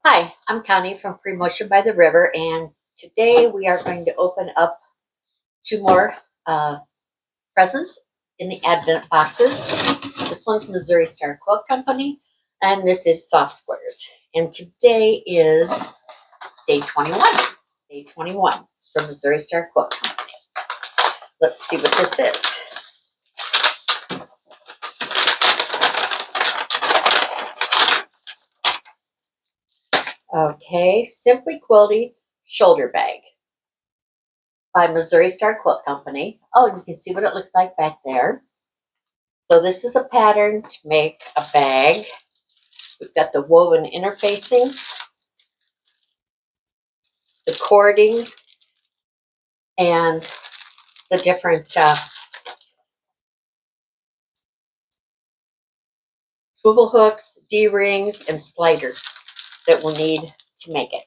Hi, I'm Connie from Free Motion by the River, and today we are going to open up two more presents in the Advent boxes. This one's Missouri Star Quilt Company, and this is Soft Squares. And today is day 21. Day 21 from Missouri Star Quilt Company. Let's see what this is. Okay, Simply Quilty Shoulder Bag by Missouri Star Quilt Company. Oh, you can see what it looks like back there. So this is a pattern to make a bag. We've got the woven interfacing, the cording, and the different swivel hooks, D-rings, and sliders that we'll need to make it.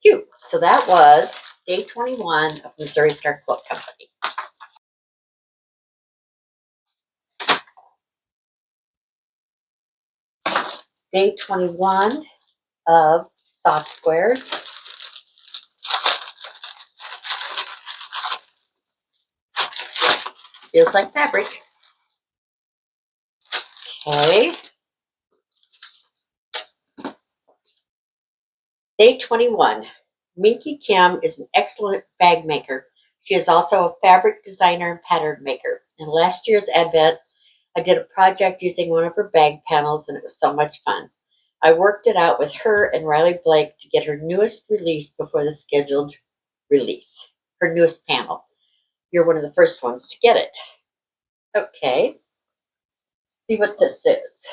Cute. So that was day 21 of Missouri Star Quilt Company. Day 21 of Soft Squares. Feels like fabric. Okay. Day 21. Minky Kim is an excellent bag maker. She is also a fabric designer and pattern maker. In last year's Advent, I did a project using one of her bag panels, and it was so much fun. I worked it out with her and Riley Blake to get her newest release before the scheduled release. Her newest panel. You're one of the first ones to get it. Okay. See what this is.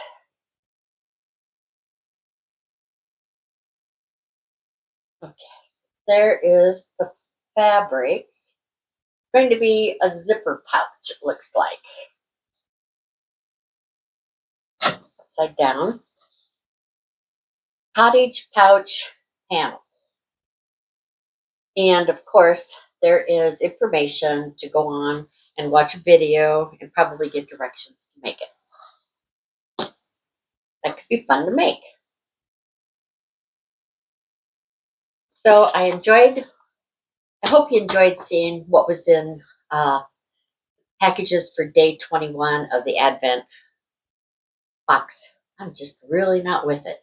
Okay. There is the fabric. It's going to be a zipper pouch, it looks like. Upside down. Cottage pouch panel. And of course, there is information to go on and watch a video and probably get directions to make it. That could be fun to make. So I hope you enjoyed seeing what was in packages for day 21 of the Advent box. I'm just really not with it.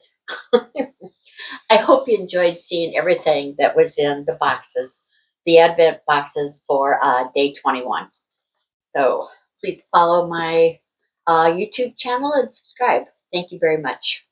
I hope you enjoyed seeing everything that was in the boxes, the Advent boxes for day 21. So please follow my YouTube channel and subscribe. Thank you very much.